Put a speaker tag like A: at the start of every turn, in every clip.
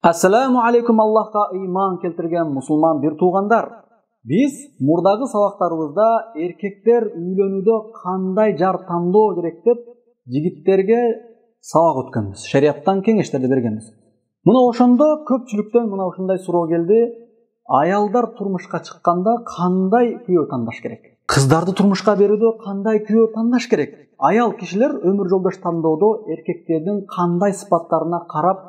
A: Assalamu alaikum Allahqa iman keltirgen musulman bir tuğanlar. Biz murdagı sabaqlarımızda erkekler üylönüdө kanday jar tandoo керек деп жигиттерге сабак өткөнбүз. Шариаттан кеңештерди бергенбиз. Мына ошондо көпчүлүктөн мына ушундай суроо келди. Аялдар турмушка чыкканда кандай күйөө тандаш керек? Кыздарды турмушка берүүдө кандай күйөө тандаш керек? Аял кишилер өмүр жолдош тандоодо эркектердин кандай сыпаттарына карап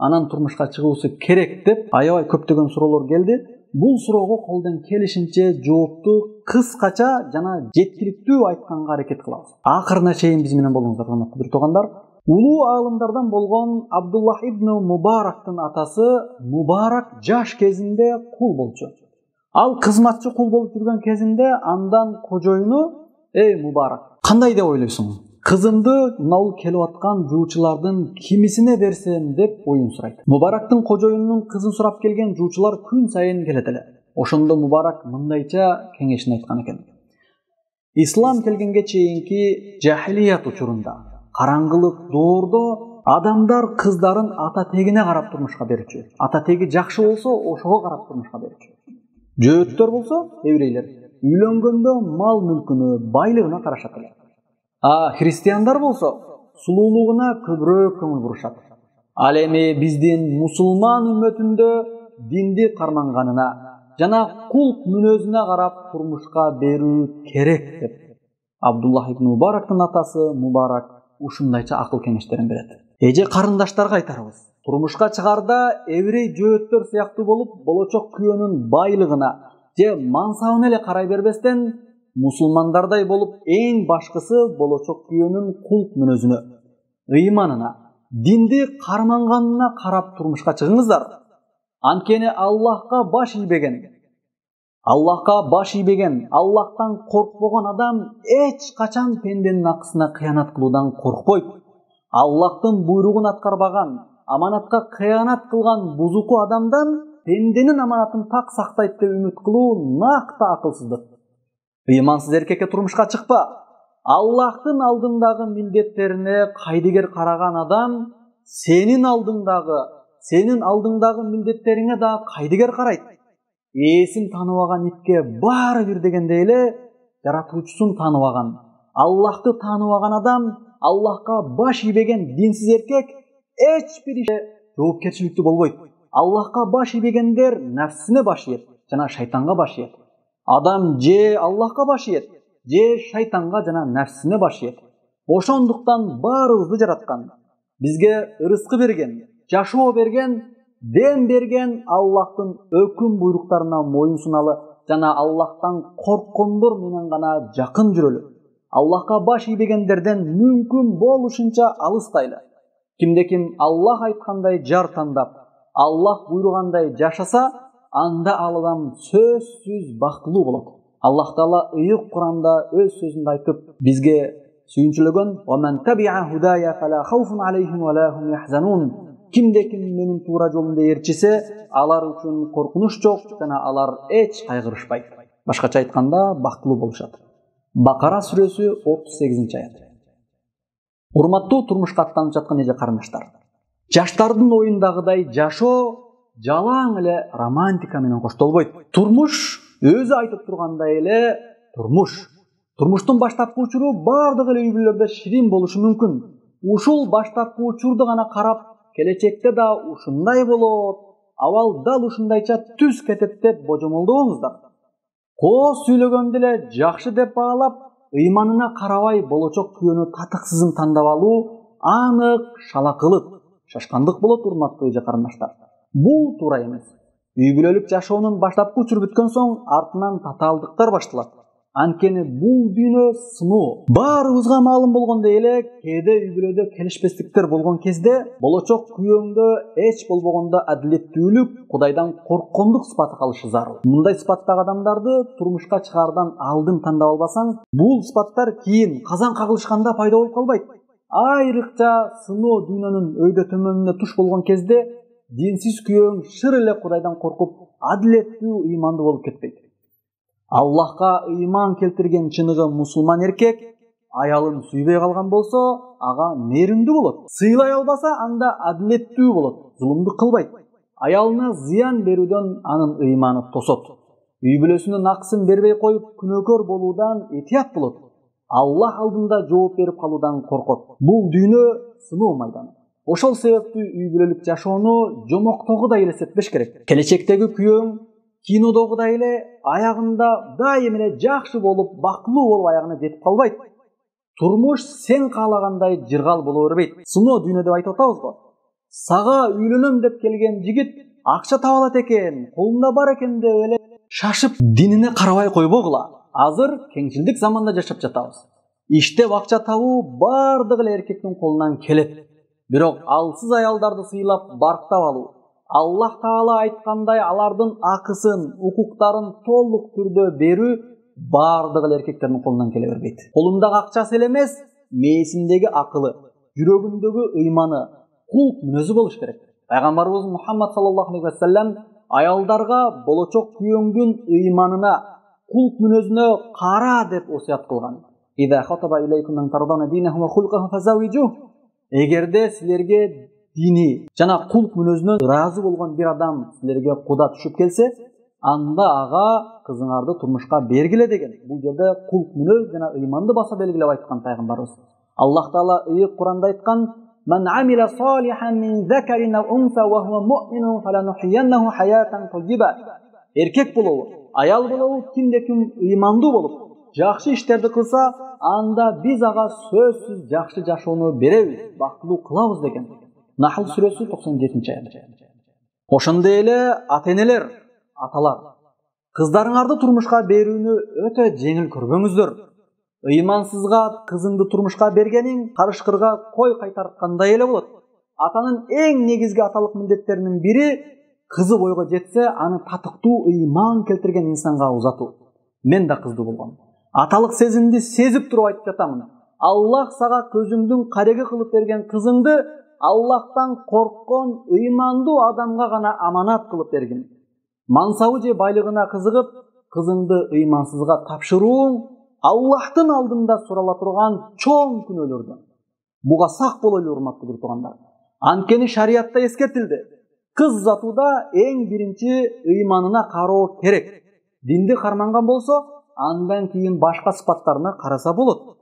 A: анан турмушка чыгуусу керек деп аябай көптөгөн суроолор келди. Бул суроого колдон келишинче жоопту кыскача жана жеткиликтүү айтканга аракет кылабыз. Акырына чейин биз менен болуңуздар, урматтуу бир туугандар. Улуу аалымдардан болгон Абдуллах ибн Мубарактын атасы Мубарак жаш кезинде кул болчу. Ал кызматчы кул болуп жүргөн кезинде андан кожоюну: "Эй Мубарак, кандай деп ойлойсуң? Кызымды мынау келип аткан жуучулардын кимисине берсем" деп оюн сурайт. Мубарактын кожоюнунун кызын сурап келген жуучулар күн сайын келет эле. Ошондо Мубарак мындайча кеңешин айткан экен: Ислам келгенге чейинки жахилият учурунда, караңгылык доордо адамдар кыздарын ата тегине карап турмушка берчү. Ата теги жакшы болсо, ошого карап турмушка берчү. Жөөттөр болсо, еврейлер, үйлөнгөндө мал мүлкүнө, байлыгына карашат эле. Христиандар болсо, сулуулугуна көбүрөөк көңүл бурушат. Ал эми биздин мусулман үммөтүндө динди карманганына жана кул мүнөзүнө карап турмушка берүү керек деп Абдуллах ибн Мубарактын атасы Мубарак ушундайча акыл кеңештерин берет. Эже карындаштарга айтарбыз: турмушка чыгарда еврей жөөттөр сыяктуу болуп, болочок күйөөнүн байлыгына же мансабына эле карай бербестен, мусулмандардай болуп, эң башкысы болочок күйөөнүн кул мүнөзүнө, ыйманына, динди карманганына карап турмушка чыгыңыздар. Анткени Аллахка баш ийбеген, Аллахтан коркпогон адам эч качан пенденин акысына кыянат кылуудан коркпойт. Аллахтын буйругун аткарбаган, аманатка кыянат кылган бузуку адамдан пенденин аманатын так сактайт деп үмүт кылуу накта акылсыздык. Ыймансыз эркекке турмушка чыкпа. Аллахтын алдындагы милдеттерине кайдыгер караган адам сенин алдыңдагы милдеттериңе да кайдыгер карайт. Ээсин тааныбаган итке баары бир дегендей эле жаратуучусун тааныбаган, Аллахты тааныбаган адам, Аллахка баш ийбеген динсиз эркек эч бир иште жоопкерчиликтүү болбойт. Аллахка баш ийбегендер нафсине баш ийет жана шайтанга баш ийет. Адам же Аллахка баш ийет, же шайтанга жана нафсине баш ийет. Ошондуктан баарыбызды жараткан, бизге ырыскы берген, жашоо берген, дем берген Аллахтын өкүм буйруктарына моюн суналы жана Аллахтан корккондор менен гана жакын жүрөлү. Аллахка баш ийбегендерден мүмкүн болушунча алыстайлы. Кимде-ким Аллах айткандай жар тандап, Аллах буйругандай жашаса, анда ал адам сөзсүз бактылуу болот. Аллах Таала ыйык Куранда өз сөзүндө айтып, бизге сүйүнчүлөгөн: "Ва ман таби'a худая фала хауфун алейхим ва ла хум яхзанун." Кимде-ким менин туура жолумда ээрчисе, алар үчүн коркунуч жок жана алар эч кайгырышпайт. Башкача айтканда, бактылуу болушат. Бакара сүрөсү 38-аят. Урматтуу турмушка аттанып жаткан эже карындаштар, жаштардын оюндагыдай жашоо жалаң эле романтика менен коштолбойт. Турмуш өзү айтып тургандай эле турмуштун баштапкы учуру бардык эле үй бүлөлөрдө ширин болушу мүмкүн. Ушул баштапкы учурду гана карап, келечекте да ушундай болот, абал дал ушундайча түз кетет деп божомолдобоңуздар. Кооз сүйлөгөндө эле жакшы деп баалап, ыйманына карабай болочок күйөөнү татыксызын тандап алуу анык шалакылык, шашкандык болот, урматтуу эже карындаштар. Бул туура эмес. Үй бүлөлүк жашоонун баштапкы учуру бүткөн соң артынан татаалдыктар башталат. Анткени бул дүйнө сыноо. Баарыбызга маалым болгондой эле, кээде үй бүлөдө келишпестиктер болгон кезде болочок күйөөңдө эч болбогондо адилеттүүлүк, Кудайдан корккондук сыпаты калышы зарыл. Мындай сыпаттагы адамдарды турмушка чыгардан алдын тандап албасаң, бул сыпаттар кийин казан кагылышканда пайда болуп калбайт. Айрыкча сыноо дүйнөнүн өйдө төмөнүнө туш болгон кезде динсиз күйөөң шыр эле Кудайдан коркуп, адилеттүү, ыймандуу болуп кетпейт. Аллахка ыйман келтирген чыныгы мусулман эркек аялын сүйбөй калган болсо, ага мээримдүү болот. Сыйлай албаса, анда адилеттүү болот, зулумдук кылбайт. аялына зыян берүүдөн анын ыйманы тосот. Үй бүлөсүнүн акысын бербей коюп күнөөкөр болуудан этият болот. Аллах алдында жооп берип калуудан коркот. Бул дүйнө сыноо майданы. Ошол себептүү үй бүлөлүк жашоону жомоктогудай элестетпеш керек. Келечектеги күйөөң кинодогудай эле аягында дайым эле жакшы болуп, бактылуу болуп аягына жетип калбайт. Турмуш сен каалагандай жыргал боло бербейт. Сыноо дүйнө деп айтып атабызбы? Сага үйлөнөм деп келген жигит акча таба алат экен, колунда бар экен деп эле шашып динине карабай койбогула. Азыр кеңчилдик заманда жашап жатабыз. Иштеп акча табуу бардык эле эркектин колунан келет. Бирок алсыз аялдарды сыйлап барктап алуу, Аллах Таала айткандай алардын акысын, укуктарын толук түрдө берүү бардык эле эркектердин колунан келе бербейт. Колундагы акчасы эле эмес, мээсиндеги акылы, жүрөгүндөгү ыйманы, кулк мүнөзү болуш керек. Пайгамбарыбыз Мухаммад саллаллаху алейхи ва саллям аялдарга болочок күйөөңдүн ыйманына, кулк мүнөзүнө кара деп осуят кылган. Иза хатаба илейкум ман тардана динаху ва хулкаху фазавижу. Эгерде силерге дини жана кулк мүнөзүнөн ыраазы болгон бир адам силерге куда түшүп келсе, анда ага кызыңарды турмушка бергиле деген. Бул жерде кулк мүнөз жана ыйманды баса белгилеп айткан пайгамбарыбыз. Аллах Таала ыйык Куранда айткан: "Ман амила салихан мин закарин ав унса ва хува муъминун фаланухияннаху хаятан тайyiba." Эркек болобу, аял болобу, кимде-ким ыймандуу болуп, жакшы иштерди кылса, анда биз ага сөзсүз жакшы жашоону беребиз, бактылуу кылабыз деген. Нахл сүрөсү 97-аят. Ошондой эле ата-энелер, аталар, кыздарыңарды турмушка берүүнү өтө жеңил көрбөңүздөр. Ыймансызга кызыңды турмушка бергениң карышкырга кой кайтарткандай эле болот. Атанын эң негизги аталык милдеттеринин бири кызы бойго жетсе, аны татыктуу ыйман келтирген инсанга узатуу. Мен да кыздуу болгом. Аталык сезимди сезип туруп айтып жатамын. Аллах сага көзүңдүн кареги кылып берген кызыңды Аллахтан корккон ыймандуу адамга гана аманат кылып бергин. Мансабы же байлыгына кызыгып, кызыңды ыймансызга тапшырууң Аллахтын алдында сурала турган чоң күнөөлөрдөн. Буга сак бололу, урматтуу бир туугандар. Анткени шариятта эскертилди. Кыз узатууда эң биринчи ыйманына кароо керек. Динди карманган болсо, андан кийин башка сыпаттарына караса болот.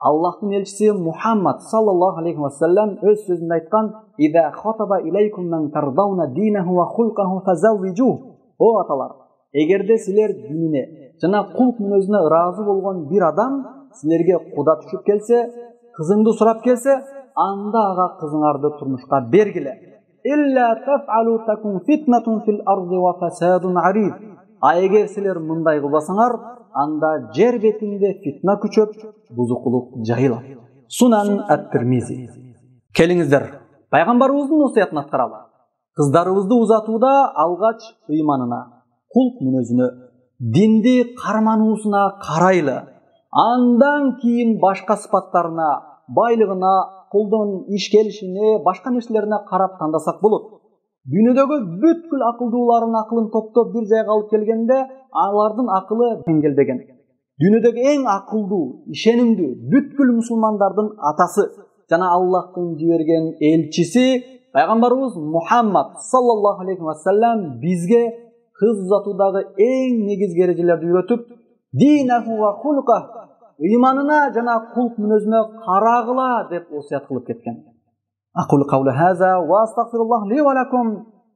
A: Аллахтын элчиси Мухаммад саллаллаху алейхи ва саллям өз сөзүндө айткан: "Иза хатаба илейкум ман тардауна динаху ва хулкаху фазавижу." О аталар, эгерде силер динине жана кулк мүнөзүнө ыраазы болгон бир адам силерге куда түшүп келсе, кызыңды сурап келсе, анда ага кызыңарды турмушка бергиле. Илля тафалу такун фитнатун фил арди ва фасадун арид. Эгер силер мындай кылбасаңар, анда жер бетинде фитна күчөп, бузукулук жайылат. Сунан ат-Тирмизи. Келиңиздер, пайгамбарыбыздын осуятын аткаралы. Кыздарыбызды узатууда алгач ыйманына, кулк мүнөзүнө, динди кармануусуна карайлы. Андан кийин башка сыпаттарына, байлыгына, колдон иш келишине, башка нерселерине карап тандасак болот. Дүйнөдөгү бүткүл акылдуулардын акылын топтоп бир жайга алып келгенде, алардын акылы теңгелдеген. Дүйнөдөгү эң акылдуу, ишенимдүү бүткүл мусулмандардын атасы жана Аллахтын жиберген элчиси пайгамбарыбыз Мухаммад саллаллаху алейхи ва саллям бизге кыз узатуудагы эң негизги эрежелерди үйрөтүп, динаху ва хулках, ыйманына жана кулк мүнөзүнө карагыла деп осуят кылып кеткен. Aqulu qawli hadha wa astaghfirullah li wa lakum.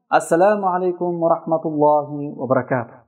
A: Assalamu alaykum wa rahmatullahi wa barakatuh.